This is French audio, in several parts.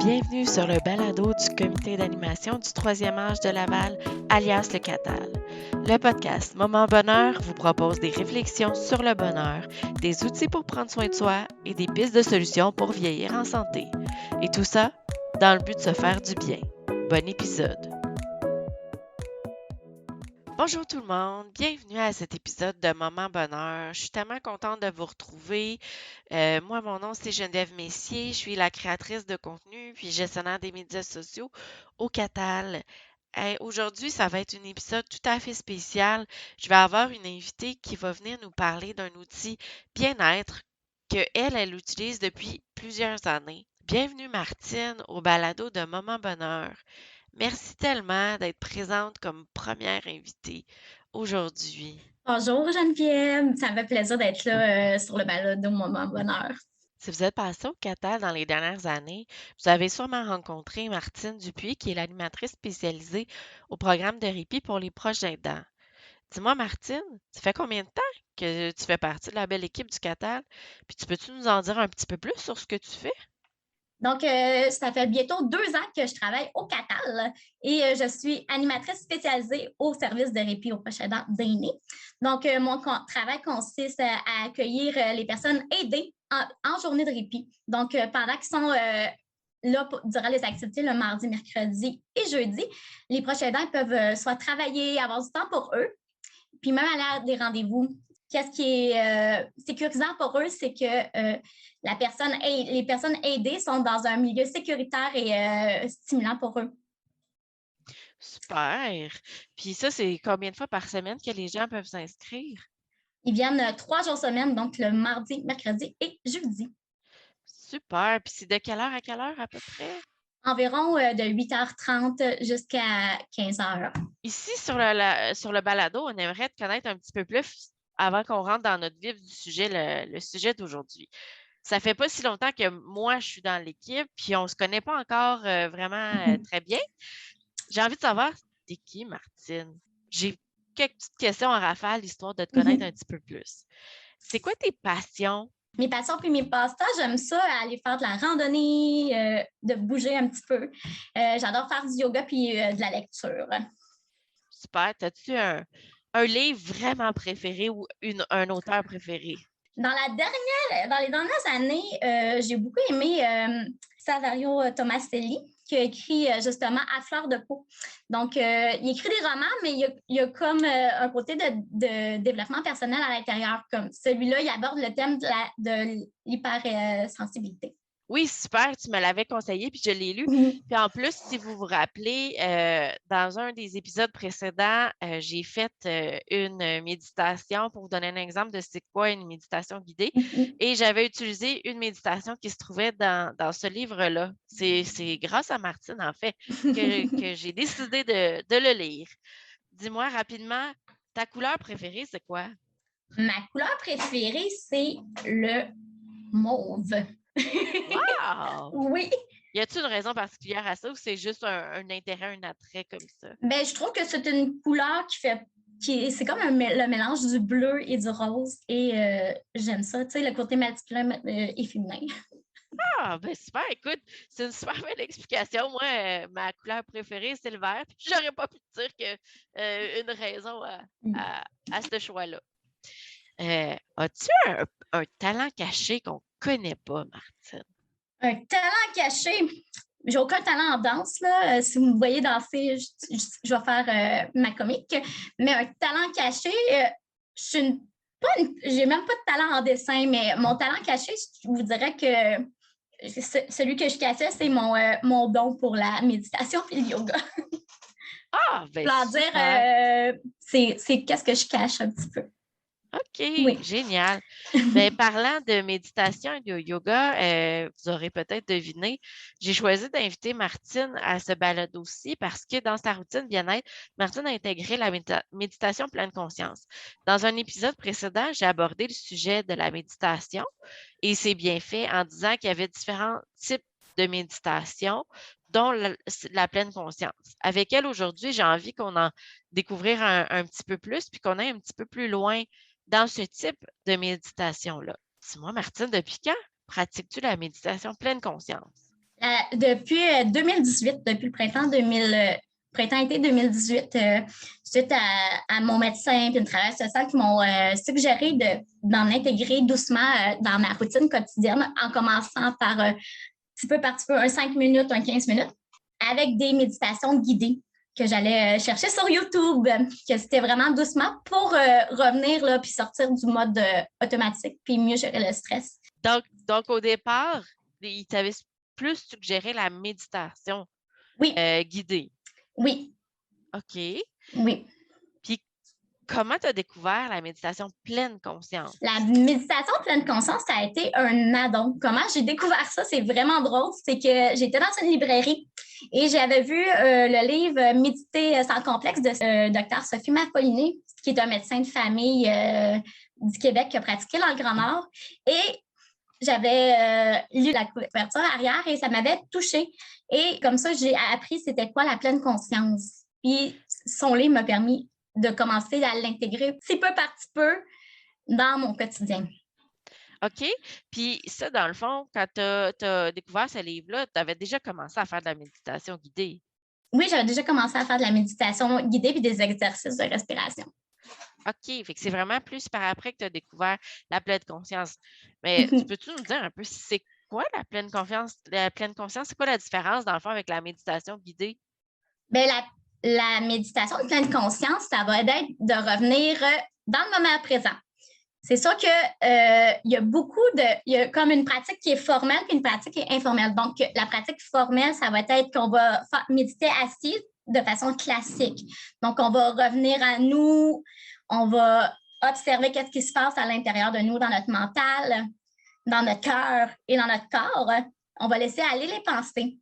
Bienvenue sur le balado du comité d'animation du troisième âge de Laval, alias le CATAL. Le podcast Moment Bonheur vous propose des réflexions sur le bonheur, des outils pour prendre soin de soi et des pistes de solutions pour vieillir en santé. Et tout ça dans le but de se faire du bien. Bon épisode! Bonjour tout le monde, bienvenue à cet épisode de Moment Bonheur. Je suis tellement contente de vous retrouver. Moi, mon nom, c'est Geneviève Messier. Je suis la créatrice de contenu puis gestionnaire des médias sociaux au CATAL. Aujourd'hui, ça va être un épisode tout à fait spécial. Je vais avoir une invitée qui va venir nous parler d'un outil bien-être qu'elle utilise depuis plusieurs années. Bienvenue Martine au balado de Moment Bonheur. Merci tellement d'être présente comme première invitée aujourd'hui. Bonjour Geneviève, ça me fait plaisir d'être là sur le balado Moment Bonheur. Si vous êtes passé au CATAL dans les dernières années, vous avez sûrement rencontré Martine Dupuis, qui est l'animatrice spécialisée au programme de répit pour les proches aidants. Dis-moi, Martine, ça fait combien de temps que tu fais partie de la belle équipe du CATAL? Puis peux-tu nous en dire un petit peu plus sur ce que tu fais? Donc, ça fait bientôt 2 ans que je travaille au CATAL et je suis animatrice spécialisée au service de répit aux proches aidants d'aînés. Donc, mon travail consiste à accueillir les personnes aidées en journée de répit. Donc, pendant qu'ils sont là durant les activités le mardi, mercredi et jeudi, les proches aidants peuvent soit travailler, avoir du temps pour eux, puis même aller à des rendez-vous. Qu'est-ce qui est sécurisant pour eux, c'est que les personnes aidées sont dans un milieu sécuritaire et stimulant pour eux. Super! Puis ça, c'est combien de fois par semaine que les gens peuvent s'inscrire? Ils viennent 3 jours semaine, donc le mardi, mercredi et jeudi. Super! Puis c'est de quelle heure à quelle heure à peu près? Environ de 8h30 jusqu'à 15h. Ici, sur le balado, on aimerait te connaître un petit peu plus avant qu'on rentre dans notre vif du sujet, le sujet d'aujourd'hui. Ça fait pas si longtemps que moi, je suis dans l'équipe, puis on se connaît pas encore vraiment très bien. J'ai envie de savoir, t'es qui, Martine? J'ai quelques petites questions en rafale, histoire de te connaître un petit peu plus. C'est quoi tes passions? Mes passions puis mes passe-temps, j'aime ça, aller faire de la randonnée, de bouger un petit peu. J'adore faire du yoga puis de la lecture. Super. As-tu un livre vraiment préféré ou un auteur préféré? Dans les dernières années, j'ai beaucoup aimé Saverio Tomaselli, qui a écrit justement À fleur de peau. Donc, il écrit des romans, mais il y a comme un côté de développement personnel à l'intérieur. Comme celui-là, il aborde le thème de l'hypersensibilité. Oui, super, tu me l'avais conseillé, puis je l'ai lu. Puis en plus, si vous vous rappelez, dans un des épisodes précédents, j'ai fait une méditation pour vous donner un exemple de c'est quoi une méditation guidée. Et j'avais utilisé une méditation qui se trouvait dans ce livre-là. C'est grâce à Martine, en fait, que j'ai décidé de le lire. Dis-moi rapidement, ta couleur préférée, c'est quoi? Ma couleur préférée, c'est le mauve. Wow! Oui. Y a-t-il une raison particulière à ça ou c'est juste un intérêt, un attrait comme ça? Ben, je trouve que c'est une couleur c'est comme le mélange du bleu et du rose et j'aime ça, tu sais, le côté masculin et féminin. Ah, ben super, écoute, c'est une super belle explication. Moi, ma couleur préférée, c'est le vert. Puis j'aurais pas pu te dire que une raison à ce choix-là. As-tu un talent caché qu'on connaît pas, Martine? Un talent caché. J'ai aucun talent en danse, là. Si vous me voyez danser, je vais faire ma comique. Mais un talent caché, j'ai même pas de talent en dessin, mais mon talent caché, je vous dirais que celui que je cachais, c'est mon don pour la méditation et le yoga. Ah, ben Pour super! dire, c'est qu'est-ce que je cache un petit peu. OK, Oui. génial. Ben, parlant de méditation et de yoga, vous aurez peut-être deviné, j'ai choisi d'inviter Martine à ce balado aussi parce que dans sa routine bien-être, Martine a intégré la méditation pleine conscience. Dans un épisode précédent, j'ai abordé le sujet de la méditation et c'est bien fait en disant qu'il y avait différents types de méditation, dont la pleine conscience. Avec elle aujourd'hui, j'ai envie qu'on en découvrir un petit peu plus puis qu'on aille un petit peu plus loin dans ce type de méditation-là. Dis-moi, Martine, depuis quand pratiques-tu la méditation pleine conscience? Depuis 2018, depuis le printemps-été 2018, suite à mon médecin et une travailleuse sociale qui m'ont suggéré d'en intégrer doucement dans ma routine quotidienne en commençant par petit peu par petit peu, un 5 minutes, un 15 minutes, avec des méditations guidées que j'allais chercher sur YouTube, que c'était vraiment doucement pour revenir là, puis sortir du mode automatique puis mieux gérer le stress. Donc au départ, il t'avait plus suggéré la méditation Oui, guidée. oui, OK. oui. Puis comment tu as découvert la méditation pleine conscience? La méditation pleine conscience, ça a été un addon. Comment j'ai découvert ça? C'est vraiment drôle. C'est que j'étais dans une librairie et j'avais vu le livre Méditer sans complexe de Dr. Sophie Marcolini, qui est un médecin de famille du Québec qui a pratiqué dans le Grand Nord. Et j'avais lu la couverture arrière et ça m'avait touchée. Et comme ça, j'ai appris c'était quoi la pleine conscience. Puis son livre m'a permis de commencer à l'intégrer petit peu par petit peu dans mon quotidien. OK. Puis ça, dans le fond, quand tu as découvert ce livre-là, tu avais déjà commencé à faire de la méditation guidée. Oui, j'avais déjà commencé à faire de la méditation guidée puis des exercices de respiration. OK. Fait que c'est vraiment plus par après que tu as découvert la pleine conscience. Mais peux-tu nous dire un peu c'est quoi la pleine confiance, la pleine conscience? C'est quoi la différence, dans le fond, avec la méditation guidée? Bien, la méditation de pleine conscience, ça va être de revenir dans le moment présent. C'est sûr que il y a comme une pratique qui est formelle et une pratique qui est informelle. Donc, la pratique formelle, ça va être qu'on va méditer assis de façon classique. Donc, on va revenir à nous, on va observer qu'est-ce qui se passe à l'intérieur de nous, dans notre mental, dans notre cœur et dans notre corps. On va laisser aller les pensées.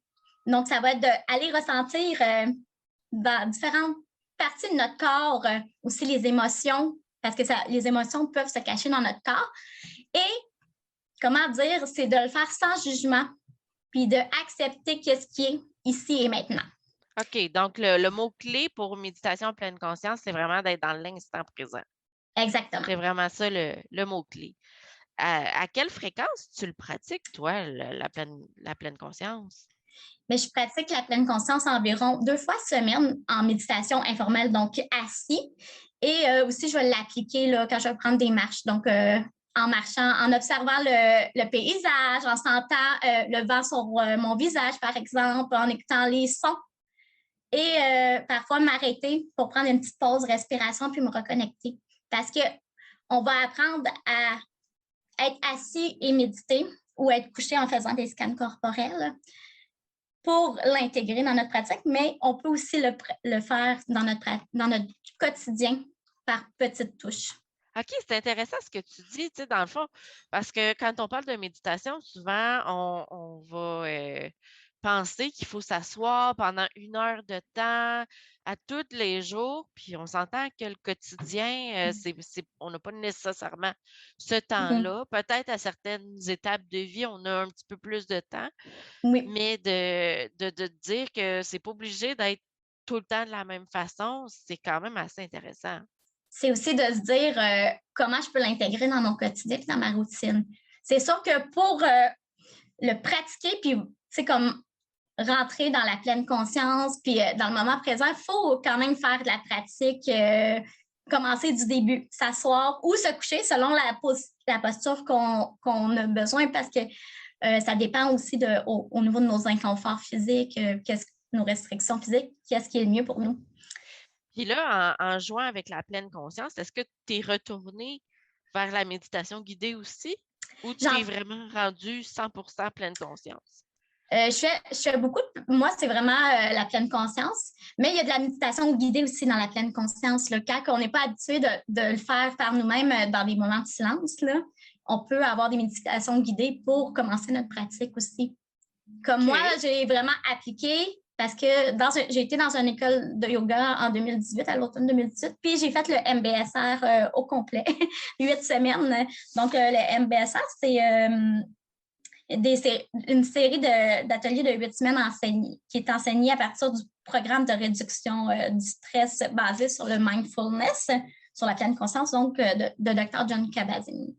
Donc, ça va être d'aller ressentir dans différentes parties de notre corps aussi les émotions, parce que les émotions peuvent se cacher dans notre corps. Et, comment dire, c'est de le faire sans jugement, puis d'accepter ce qui est ici et maintenant. OK. Donc, le mot-clé pour méditation en pleine conscience, c'est vraiment d'être dans l'instant présent. Exactement. C'est vraiment ça le mot-clé. À quelle fréquence tu le pratiques, toi, la pleine conscience? Mais je pratique la pleine conscience environ 2 fois semaine en méditation informelle, donc assis. Et aussi, je vais l'appliquer là, quand je vais prendre des marches. Donc, en marchant, en observant le paysage, en sentant le vent sur mon visage, par exemple, en écoutant les sons. Et parfois, m'arrêter pour prendre une petite pause, respiration, puis me reconnecter. Parce qu'on va apprendre à être assis et méditer ou être couché en faisant des scans corporels pour l'intégrer dans notre pratique, mais on peut aussi le faire dans notre quotidien par petites touches. OK, c'est intéressant ce que tu dis, tu sais, dans le fond, parce que quand on parle de méditation, souvent, on va penser qu'il faut s'asseoir pendant 1 heure de temps à tous les jours, puis on s'entend que le quotidien, on n'a pas nécessairement ce temps-là. Peut-être à certaines étapes de vie, on a un petit peu plus de temps, Oui, mais de dire que c'est pas obligé d'être tout le temps de la même façon, c'est quand même assez intéressant. c'est aussi de se dire comment je peux l'intégrer dans mon quotidien et dans ma routine. C'est sûr que pour le pratiquer, puis c'est comme rentrer dans la pleine conscience, puis dans le moment présent, il faut quand même faire de la pratique, commencer du début, s'asseoir ou se coucher selon la posture qu'on a besoin, parce que ça dépend aussi au niveau de nos inconforts physiques, nos restrictions physiques, qu'est-ce qui est le mieux pour nous. Puis là, en jouant avec la pleine conscience, est-ce que tu es retourné vers la méditation guidée aussi ou tu es vraiment rendu 100% pleine conscience? Je fais beaucoup, moi, c'est vraiment la pleine conscience, mais il y a de la méditation guidée aussi dans la pleine conscience. Là. Quand on n'est pas habitué de le faire par nous-mêmes dans des moments de silence, là, on peut avoir des méditations guidées pour commencer notre pratique aussi. Comme moi, j'ai vraiment appliqué parce que j'ai été dans une école de yoga en 2018, à l'automne 2018, puis j'ai fait le MBSR au complet, 8 semaines. Donc, le MBSR, c'est une série d'ateliers de 8 semaines qui est enseigné à partir du programme de réduction du stress basé sur le mindfulness, sur la pleine conscience, donc de Dr. John Kabat-Zinn.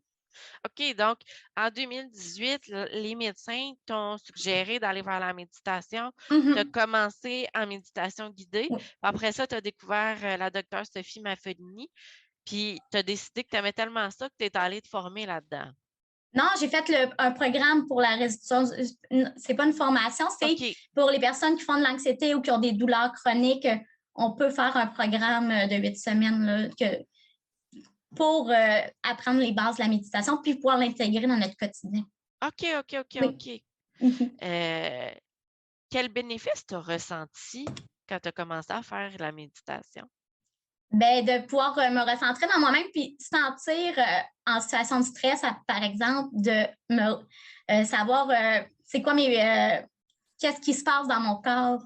OK, donc en 2018, les médecins t'ont suggéré d'aller vers la méditation. Tu as Mhm. commencé en méditation guidée. Oui. Puis après ça, tu as découvert la docteure Sophie Maffolini. Puis tu as décidé que tu aimais tellement ça que tu es allée te former là-dedans. Non, j'ai fait un programme pour la restitution. C'est pas une formation, c'est OK, pour les personnes qui font de l'anxiété ou qui ont des douleurs chroniques. On peut faire un programme de 8 semaines là, pour apprendre les bases de la méditation puis pouvoir l'intégrer dans notre quotidien. OK, OK, OK, Oui. OK. Euh, quel bénéfice tu as ressenti quand tu as commencé à faire la méditation? Ben, de pouvoir me recentrer dans moi-même puis sentir en situation de stress, par exemple, de me savoir c'est quoi qu'est-ce qui se passe dans mon corps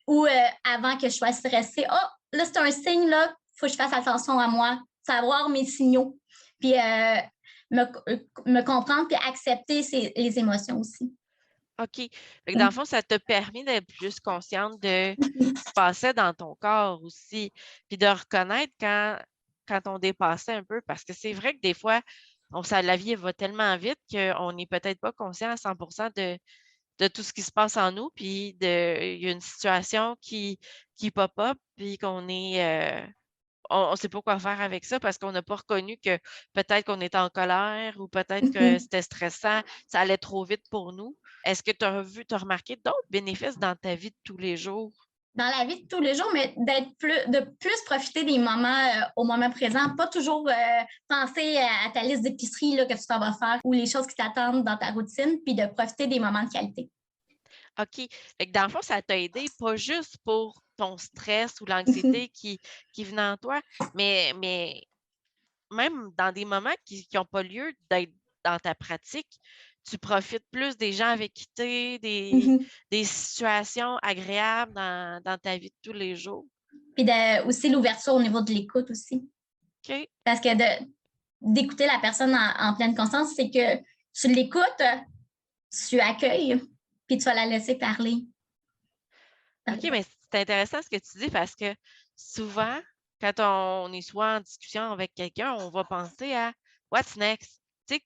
ou avant que je sois stressée. Oh, là, c'est un signe, là, il faut que je fasse attention à moi, savoir mes signaux, puis me comprendre puis accepter les émotions aussi. OK. Fait que dans le fond, ça t'a permis d'être plus consciente de ce qui se passait dans ton corps aussi, puis de reconnaître quand on dépassait un peu, parce que c'est vrai que des fois, la vie elle va tellement vite qu'on n'est peut-être pas conscient à 100 de tout ce qui se passe en nous, puis il y a une situation qui pop up, puis on ne sait pas quoi faire avec ça parce qu'on n'a pas reconnu que peut-être qu'on était en colère ou peut-être que c'était stressant, ça allait trop vite pour nous. Est-ce que tu as remarqué d'autres bénéfices dans ta vie de tous les jours? Dans la vie de tous les jours, mais de plus profiter des moments au moment présent, pas toujours penser à ta liste d'épicerie là, que tu t'en vas faire ou les choses qui t'attendent dans ta routine, puis de profiter des moments de qualité. OK. Fait que dans le fond, ça t'a aidé pas juste pour ton stress ou l'anxiété qui venait en toi, mais même dans des moments qui n'ont pas lieu d'être dans ta pratique, tu profites plus des gens avec qui tu es, des situations agréables dans ta vie de tous les jours. Puis aussi l'ouverture au niveau de l'écoute aussi. OK? Parce que d'écouter la personne en pleine conscience, c'est que tu l'écoutes, tu accueilles, puis tu vas la laisser parler. OK, mais c'est intéressant ce que tu dis parce que souvent, quand on est soit en discussion avec quelqu'un, on va penser à What's next? Tu sais,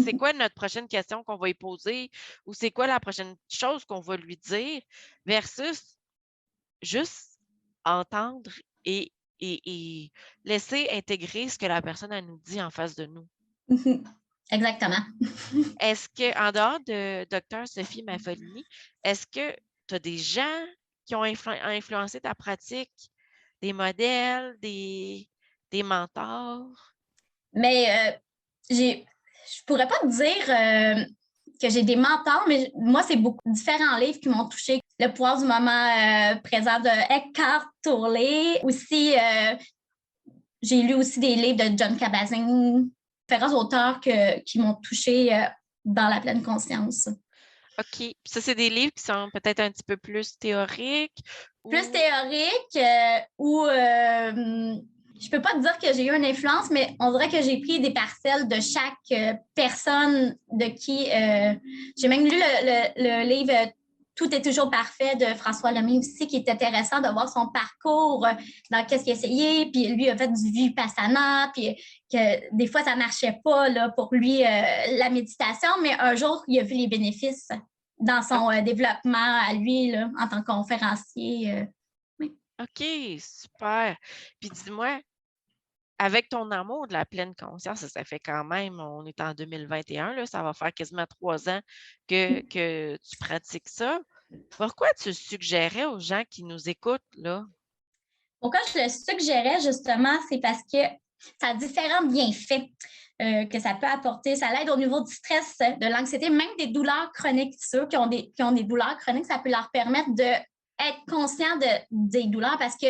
c'est quoi notre prochaine question qu'on va lui poser ou c'est quoi la prochaine chose qu'on va lui dire versus juste entendre et, et laisser intégrer ce que la personne elle nous dit en face de nous. Exactement. Est-ce que, en dehors de Dr. Sophie Maffolini, est-ce que tu as des gens qui ont influencé ta pratique, des modèles, des mentors? Mais je pourrais pas te dire que j'ai des mentors, mais moi, c'est beaucoup différents livres qui m'ont touché. Le pouvoir du moment présent de Eckhart Tolle. Aussi, j'ai lu aussi des livres de John Kabat-Zinn, différents auteurs qui m'ont touché dans la pleine conscience. OK. Puis ça, c'est des livres qui sont peut-être un petit peu plus théoriques Plus ou. théorique ou je peux pas te dire que j'ai eu une influence, mais on dirait que j'ai pris des parcelles de chaque personne de qui j'ai même lu le livre Tout est toujours parfait de François Lemay aussi, qui est intéressant de voir son parcours dans qu'est-ce qu'il a essayé, puis lui a fait du Vipassana, puis que des fois ça marchait pas là, pour lui la méditation, mais un jour il a vu les bénéfices dans son développement à lui là, en tant que conférencier. Oui. OK, super. Puis dis-moi, avec ton amour de la pleine conscience, ça fait quand même, on est en 2021, là, ça va faire quasiment 3 ans que tu pratiques ça. Pourquoi tu suggérais aux gens qui nous écoutent, là? Pourquoi je le suggérais justement, c'est parce que ça a différents bienfaits que ça peut apporter. Ça l'aide au niveau du stress, de l'anxiété, même des douleurs chroniques. Ceux qui ont des douleurs chroniques, ça peut leur permettre d'être conscients des douleurs parce que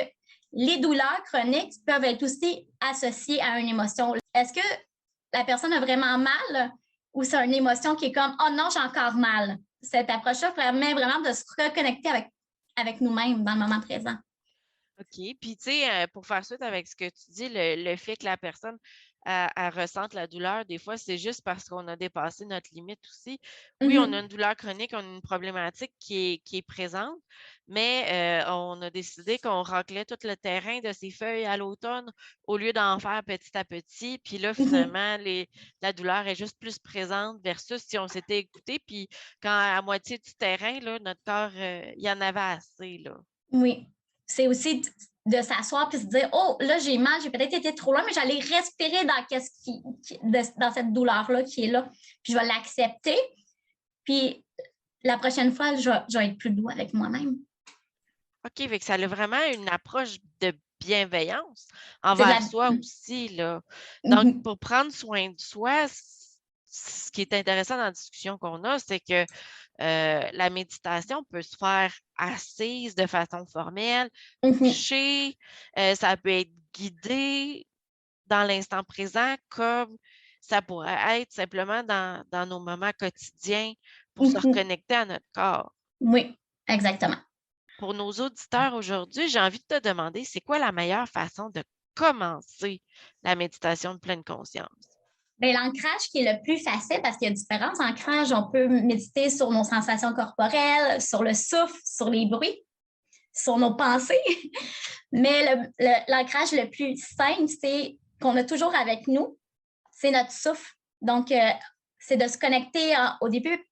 les douleurs chroniques peuvent être aussi associées à une émotion. Est-ce que la personne a vraiment mal ou c'est une émotion qui est comme « Oh non, j'ai encore mal ». Cette approche-là permet vraiment de se reconnecter avec nous-mêmes dans le moment présent. OK. Puis, tu sais, pour faire suite avec ce que tu dis, le fait que la personne elle ressente la douleur. Des fois, c'est juste parce qu'on a dépassé notre limite aussi. Oui, on a Mhm. une douleur chronique, on a une problématique qui est présente, mais on a décidé qu'on raclait tout le terrain de ces feuilles à l'automne au lieu d'en faire petit à petit. Puis là, Mhm. finalement, la douleur est juste plus présente versus si on s'était écouté. Puis quand à moitié du terrain, là, notre corps, il y en avait assez, là. Oui. C'est aussi de s'asseoir puis se dire, oh, là, j'ai mal, j'ai peut-être été trop loin, mais j'allais respirer dans, dans cette douleur-là qui est là. Puis je vais l'accepter. Puis la prochaine fois, je vais être plus doux avec moi-même. OK, fait que ça a vraiment une approche de bienveillance C'est de envers la. soi aussi, là. Donc, Mhm. pour prendre soin de soi, ce qui est intéressant dans la discussion qu'on a, c'est que la méditation peut se faire assise de façon formelle, Mhm. couchée, ça peut être guidé dans l'instant présent, comme ça pourrait être simplement dans nos moments quotidiens pour se Mhm. reconnecter à notre corps. Oui, exactement. Pour nos auditeurs aujourd'hui, j'ai envie de te demander, c'est quoi la meilleure façon de commencer la méditation de pleine conscience? Bien, l'ancrage qui est le plus facile parce qu'il y a différents ancrages. On peut méditer sur nos sensations corporelles, sur le souffle, sur les bruits, sur nos pensées. Mais l'ancrage le plus simple, c'est qu'on a toujours avec nous, c'est notre souffle. Donc, c'est de se connecter au début.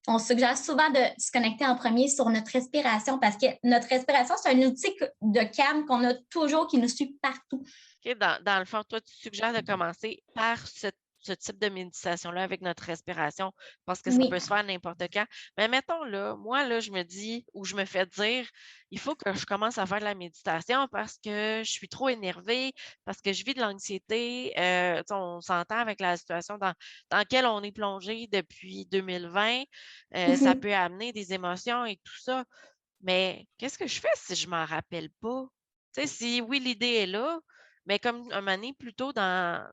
On suggère souvent de se connecter en premier sur notre respiration parce que notre respiration, c'est un outil de calme qu'on a toujours, qui nous suit partout. OK, dans le fond, toi, tu suggères de commencer par ce type de méditation-là avec notre respiration parce que ça Oui. peut se faire n'importe quand. Mais mettons là, moi, là, je me dis ou je me fais dire, il faut que je commence à faire de la méditation parce que je suis trop énervée, parce que je vis de l'anxiété. Tu sais, on s'entend avec la situation dans laquelle on est plongé depuis 2020. Ça Mhm. peut amener des émotions et tout ça. Mais qu'est-ce que je fais si je m'en rappelle pas? Tu sais, si oui, l'idée est là, mais comme un moment donné, plus tôt dans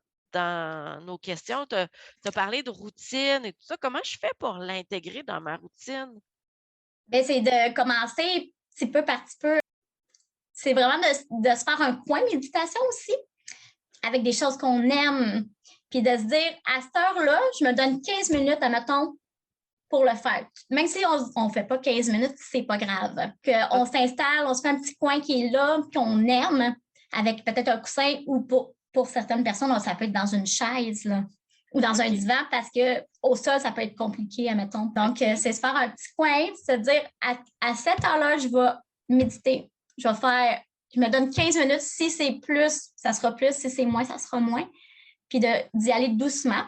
nos questions, tu as parlé de routine et tout ça. Comment je fais pour l'intégrer dans ma routine? Ben, c'est de commencer petit peu par petit peu. C'est vraiment de se faire un coin méditation aussi, avec des choses qu'on aime. Puis de se dire, à cette heure-là, je me donne 15 minutes, admettons, pour le faire. Même si on ne fait pas 15 minutes, c'est pas grave. OK. On s'installe, on se fait un petit coin qui est là, qu'on aime, avec peut-être un coussin ou pour certaines personnes, ça peut être dans une chaise là, ou dans un OK. divan parce qu'au sol, ça peut être compliqué, admettons. Donc, OK. c'est se faire un petit coin, se dire à cette heure-là, je vais méditer. Je me donne 15 minutes. Si c'est plus, ça sera plus. Si c'est moins, ça sera moins. Puis d'y aller doucement.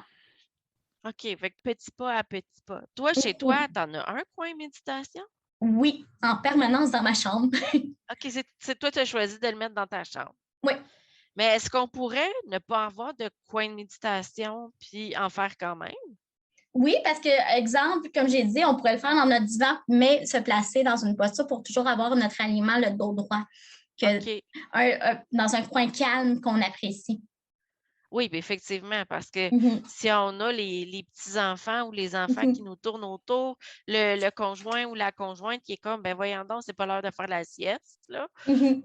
OK. Fait que petit pas à petit pas. Toi, chez toi, Mhm. tu en as un coin méditation? Oui, en permanence dans ma chambre. OK, c'est toi, tu as choisi de le mettre dans ta chambre. Oui. Mais est-ce qu'on pourrait ne pas avoir de coin de méditation puis en faire quand même? Oui, parce que, exemple, comme j'ai dit, on pourrait le faire dans notre divan, mais se placer dans une posture pour toujours avoir notre alignement, le dos droit, OK. dans un coin calme qu'on apprécie. Oui, beh, effectivement, parce que Mhm. si on a les petits-enfants ou les enfants qui Mhm. nous tournent autour, le conjoint ou la conjointe qui est comme: «Ben, voyons donc, c'est pas l'heure de faire la sieste, là». Mhm.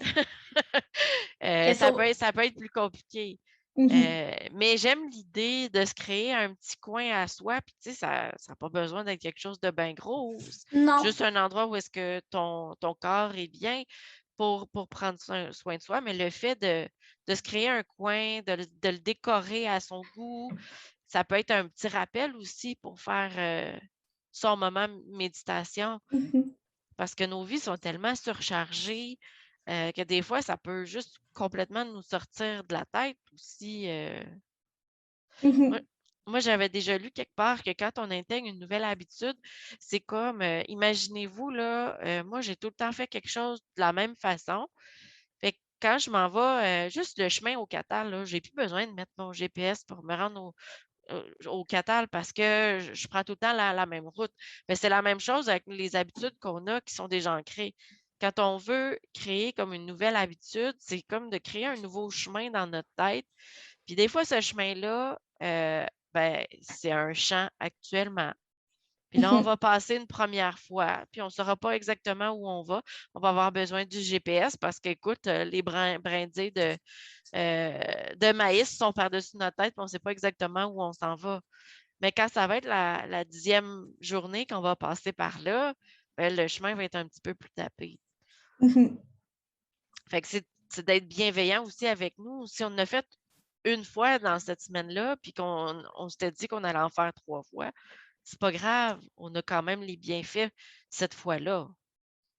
Que Ça peut être plus compliqué. Mhm. Mais j'aime l'idée de se créer un petit coin à soi, puis tu sais, ça a pas besoin d'être quelque chose de bien gros. Non. Juste un endroit où est-ce que ton corps est bien pour prendre soin de soi, mais le fait de se créer un coin, de le décorer à son goût, ça peut être un petit rappel aussi pour faire, son moment méditation. Mhm. Parce que nos vies sont tellement surchargées, que des fois, ça peut juste complètement nous sortir de la tête aussi. Moi Mhm. moi, j'avais déjà lu quelque part que quand on intègre une nouvelle habitude, c'est comme, imaginez-vous là, moi, j'ai tout le temps fait quelque chose de la même façon. Fait que quand je m'en vais, juste le chemin au Qatar là, j'ai plus besoin de mettre mon GPS pour me rendre au Qatar parce que je prends tout le temps la même route. Mais c'est la même chose avec les habitudes qu'on a qui sont déjà ancrées. Quand on veut créer comme une nouvelle habitude, c'est comme de créer un nouveau chemin dans notre tête. Puis des fois, ce chemin-là, ben, c'est un champ actuellement. Puis là, on va passer une première fois, puis on ne saura pas exactement où on va. On va avoir besoin du GPS parce qu'écoute, les brindilles de maïs sont par-dessus notre tête, puis on ne sait pas exactement où on s'en va. Mais quand ça va être la 10e journée qu'on va passer par là, ben, le chemin va être un petit peu plus tapé. Fait que c'est d'être bienveillant aussi avec nous. Si on en a fait une fois dans cette semaine-là, puis qu'on s'était dit qu'on allait en faire 3 fois, c'est pas grave. On a quand même les bienfaits cette fois-là.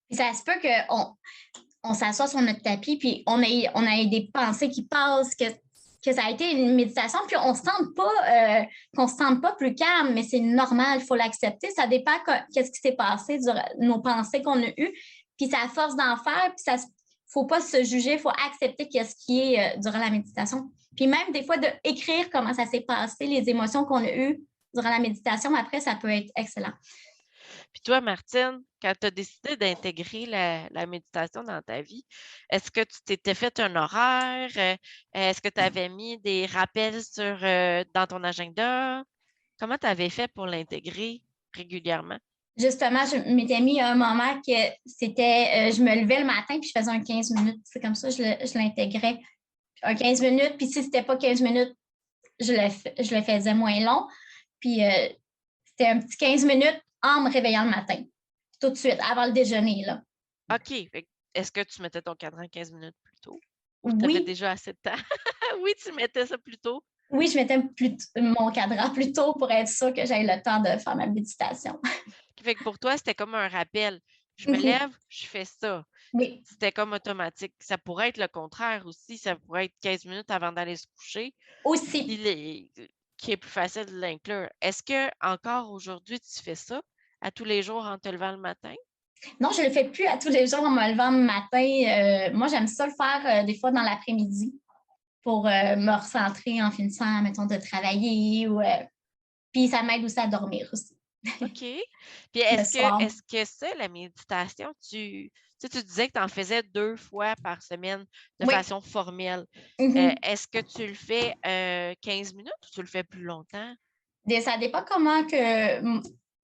Puis ça se peut qu'on s'assoit sur notre tapis, puis on a des pensées qui passent, que ça a été une méditation, puis on ne se sente pas, qu'on se sente pas plus calme, mais c'est normal, il faut l'accepter. Ça dépend qu'est-ce qui s'est passé, nos pensées qu'on a eues, puis c'est à force d'en faire, puis ça faut pas se juger, il faut accepter qu'est-ce qui est durant la méditation. Puis même des fois, d'écrire comment ça s'est passé, les émotions qu'on a eues durant la méditation, après, ça peut être excellent. Puis toi, Martine, quand tu as décidé d'intégrer la méditation dans ta vie, est-ce que tu t'étais fait un horaire? Est-ce que tu avais mis des rappels dans ton agenda? Comment tu avais fait pour l'intégrer régulièrement? Justement, je m'étais mis un moment que c'était, je me levais le matin puis je faisais un 15 minutes. C'est comme ça, je l'intégrais. Un 15 minutes, puis si c'était pas 15 minutes, je le faisais moins long. Puis c'était un petit 15 minutes en me réveillant le matin, tout de suite, avant le déjeuner. Là. OK. Est-ce que tu mettais ton cadran 15 minutes plus tôt? Ou tu avais Oui, déjà assez de temps? Oui, tu mettais ça plus tôt. oui, je mettais mon cadran plus tôt pour être sûre que j'aille le temps de faire ma méditation. Fait que pour toi, c'était comme un rappel. Je me lève, je fais ça. Oui, C'était comme automatique. Ça pourrait être le contraire aussi. Ça pourrait être 15 minutes avant d'aller se coucher, aussi. qui est plus facile de l'inclure. Est-ce que encore aujourd'hui, tu fais ça à tous les jours en te levant le matin? Non, je ne le fais plus à tous les jours en me levant le matin. Moi, j'aime ça le faire des fois dans l'après-midi pour me recentrer en finissant, mettons, de travailler. Puis ça m'aide aussi à dormir aussi, OK. Puis le est-ce que soir. est-ce que ça, la méditation, tu disais que tu en faisais 2 fois par semaine de Oui. façon formelle. Mhm. Est-ce que tu le fais 15 minutes ou tu le fais plus longtemps? Ça dépend comment que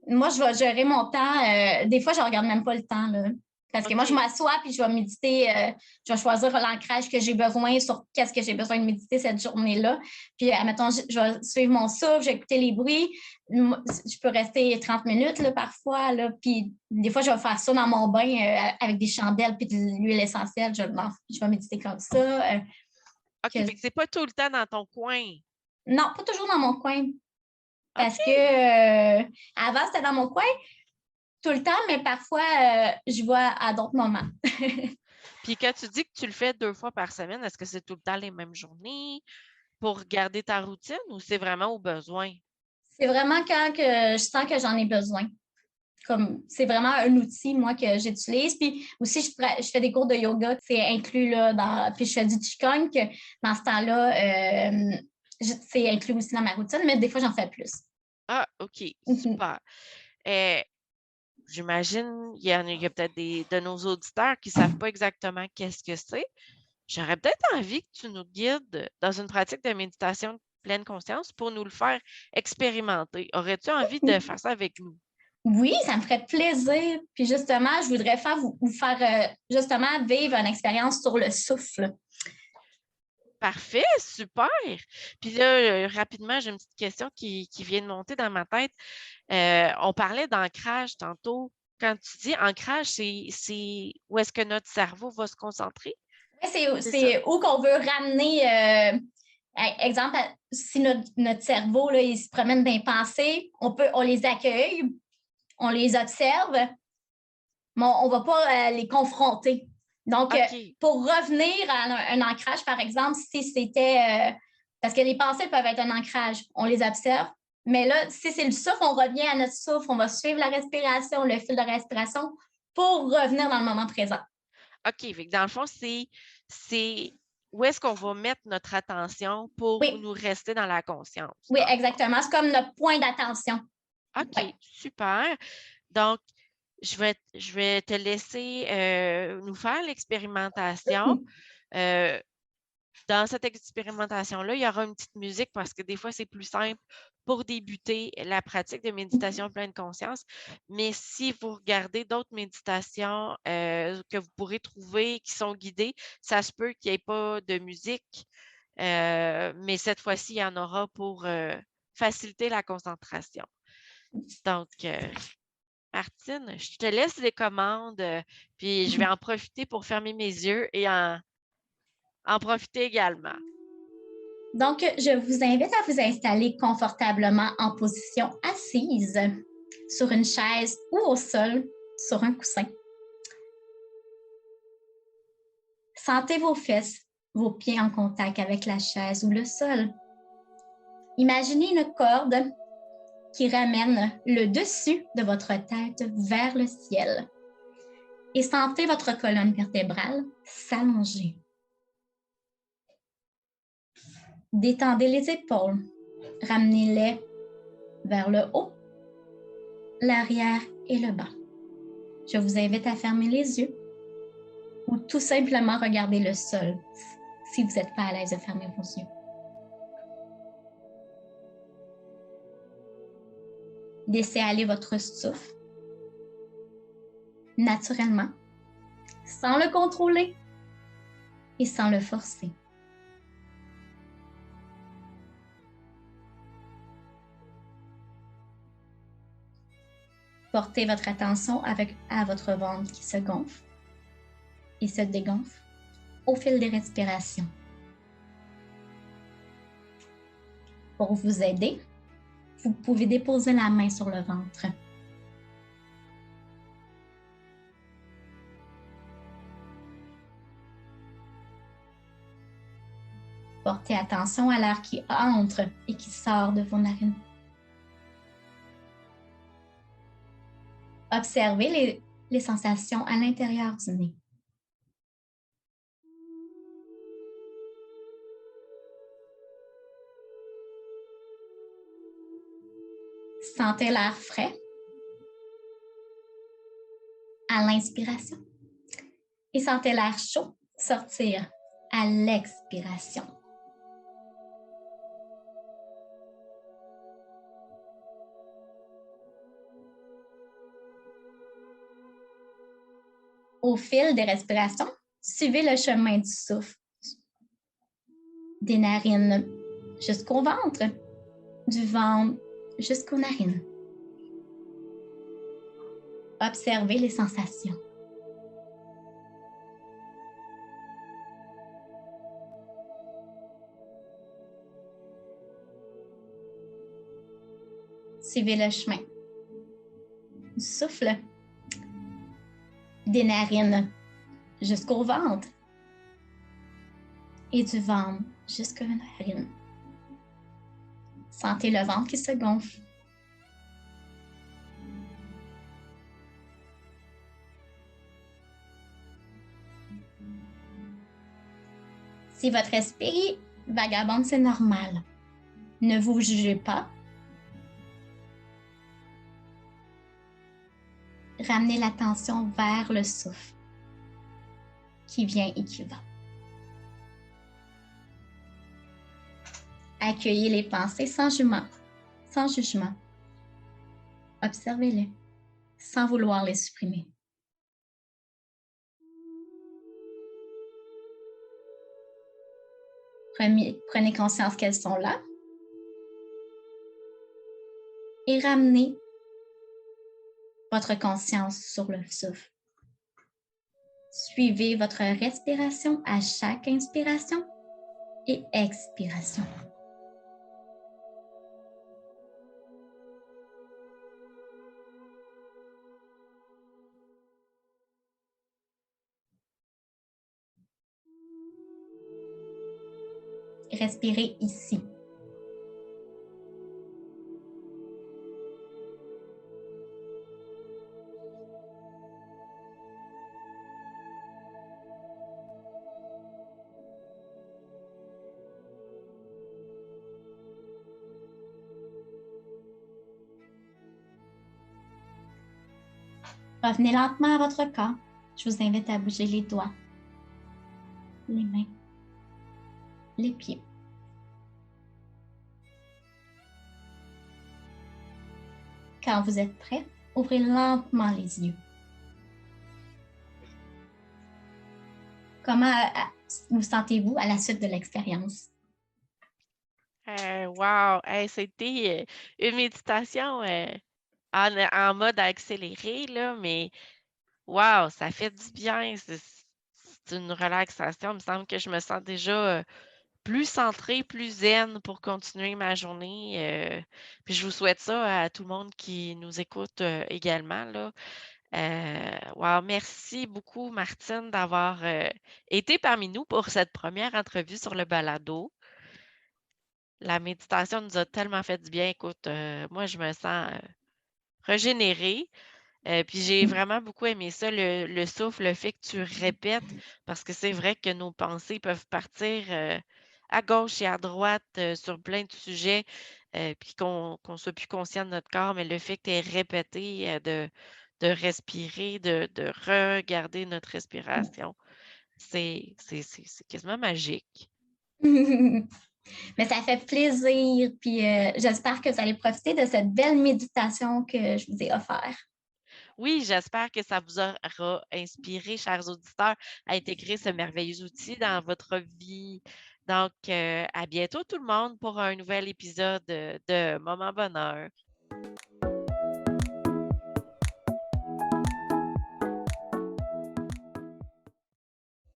moi, je vais gérer mon temps. Des fois, je ne regarde même pas le temps. Là. Parce que moi, je OK. m'assois puis je vais méditer. Je vais choisir l'ancrage que j'ai besoin sur qu'est-ce que j'ai besoin de méditer cette journée-là. Puis, admettons, je vais suivre mon souffle, je vais écouter les bruits. Je peux rester 30 minutes là, parfois. Là, puis, des fois, je vais faire ça dans mon bain avec des chandelles puis de l'huile essentielle. Je vais méditer comme ça. OK, fait que c'est pas tout le temps dans ton coin. Non, pas toujours dans mon coin. Parce que OK. avant, c'était dans mon coin tout le temps, mais parfois, je vois à d'autres moments. Puis quand tu dis que tu le fais 2 fois par semaine, est-ce que c'est tout le temps les mêmes journées pour garder ta routine ou c'est vraiment au besoin? C'est vraiment quand que je sens que j'en ai besoin. Comme c'est vraiment un outil, moi, que j'utilise. Puis aussi, je fais des cours de yoga, c'est inclus là puis je fais du Qigong, que dans ce temps-là, c'est inclus aussi dans ma routine, mais des fois, j'en fais plus. Ah, OK, super. Euh, J'imagine, il y a peut-être de nos auditeurs qui ne savent pas exactement qu'est-ce que c'est. J'aurais peut-être envie que tu nous guides dans une pratique de méditation de pleine conscience pour nous le faire expérimenter. Aurais-tu envie de faire ça avec nous? Oui, ça me ferait plaisir. Puis justement, je voudrais vous faire justement vivre une expérience sur le souffle. Parfait, super. Puis là, rapidement, j'ai une petite question qui vient de monter dans ma tête. On parlait d'ancrage tantôt. Quand tu dis ancrage, c'est où est-ce que notre cerveau va se concentrer? Ouais, C'est ça? c'est où qu'on veut ramener, exemple, si notre cerveau, là, il se promène dans les pensées, on les accueille, on les observe, mais on ne va pas les confronter. Donc, OK. pour revenir à un ancrage, par exemple, si c'était, parce que les pensées peuvent être un ancrage, on les observe, mais là, si c'est le souffle, on revient à notre souffle, on va suivre la respiration, le fil de respiration pour revenir dans le moment présent. OK. Fait que dans le fond, c'est où est-ce qu'on va mettre notre attention pour Oui, nous rester dans la conscience, oui, dans le fond. exactement. C'est comme notre point d'attention. Oui. OK, super. Donc, je vais te laisser nous faire l'expérimentation. Euh, dans cette expérimentation-là, il y aura une petite musique parce que des fois, c'est plus simple pour débuter la pratique de méditation pleine conscience. Mais si vous regardez d'autres méditations que vous pourrez trouver qui sont guidées, ça se peut qu'il n'y ait pas de musique, mais cette fois-ci, il y en aura pour faciliter la concentration. Donc, Martine, je te laisse les commandes, puis je vais en profiter pour fermer mes yeux et en profiter également. Donc, je vous invite à vous installer confortablement en position assise, sur une chaise ou au sol, sur un coussin. Sentez vos fesses, vos pieds en contact avec la chaise ou le sol. Imaginez une corde qui ramène le dessus de votre tête vers le ciel. Et sentez votre colonne vertébrale s'allonger. Détendez les épaules. Ramenez-les vers le haut, l'arrière et le bas. Je vous invite à fermer les yeux ou tout simplement regarder le sol si vous n'êtes pas à l'aise de fermer vos yeux. Laissez aller votre souffle naturellement, sans le contrôler et sans le forcer. Portez votre attention à votre ventre qui se gonfle et se dégonfle au fil des respirations. Pour vous aider, vous pouvez déposer la main sur le ventre. Portez attention à l'air qui entre et qui sort de vos narines. Observez les sensations à l'intérieur du nez. Sentez l'air frais à l'inspiration et sentez l'air chaud sortir à l'expiration. Au fil des respirations, suivez le chemin du souffle, des narines jusqu'au ventre, du ventre jusqu'aux narines. Observez les sensations. Suivez le chemin du souffle, des narines jusqu'au ventre et du ventre jusqu'aux narines. Sentez le ventre qui se gonfle. Si votre esprit vagabonde, c'est normal. Ne vous jugez pas. Ramenez l'attention vers le souffle qui vient et qui va. Accueillez les pensées sans jugement. Sans jugement. Observez-les sans vouloir les supprimer. Prenez conscience qu'elles sont là et ramenez votre conscience sur le souffle. Suivez votre respiration à chaque inspiration et expiration. Respirez ici. Revenez lentement à votre corps. Je vous invite à bouger les doigts, les mains, les pieds. Quand vous êtes prêt, ouvrez lentement les yeux. Comment vous sentez-vous à la suite de l'expérience? Wow! Hey, c'était une méditation en mode accéléré, là, mais wow, ça fait du bien. C'est une relaxation. Il me semble que je me sens déjà plus centrée, plus zen pour continuer ma journée. Puis je vous souhaite ça à tout le monde qui nous écoute également, là. Wow, merci beaucoup, Martine, d'avoir été parmi nous pour cette première entrevue sur le balado. La méditation nous a tellement fait du bien. Écoute, moi, je me sens régénérée. Puis j'ai vraiment beaucoup aimé ça, le souffle, le fait que tu répètes, parce que c'est vrai que nos pensées peuvent partir à gauche et à droite sur plein de sujets, puis qu'on soit plus conscient de notre corps, mais le fait que tu aies répété, de respirer, de regarder notre respiration, c'est quasiment magique. Mais ça fait plaisir, puis j'espère que vous allez profiter de cette belle méditation que je vous ai offerte. Oui, j'espère que ça vous aura inspiré, chers auditeurs, à intégrer ce merveilleux outil dans votre vie. Donc, à bientôt tout le monde pour un nouvel épisode de Moment Bonheur.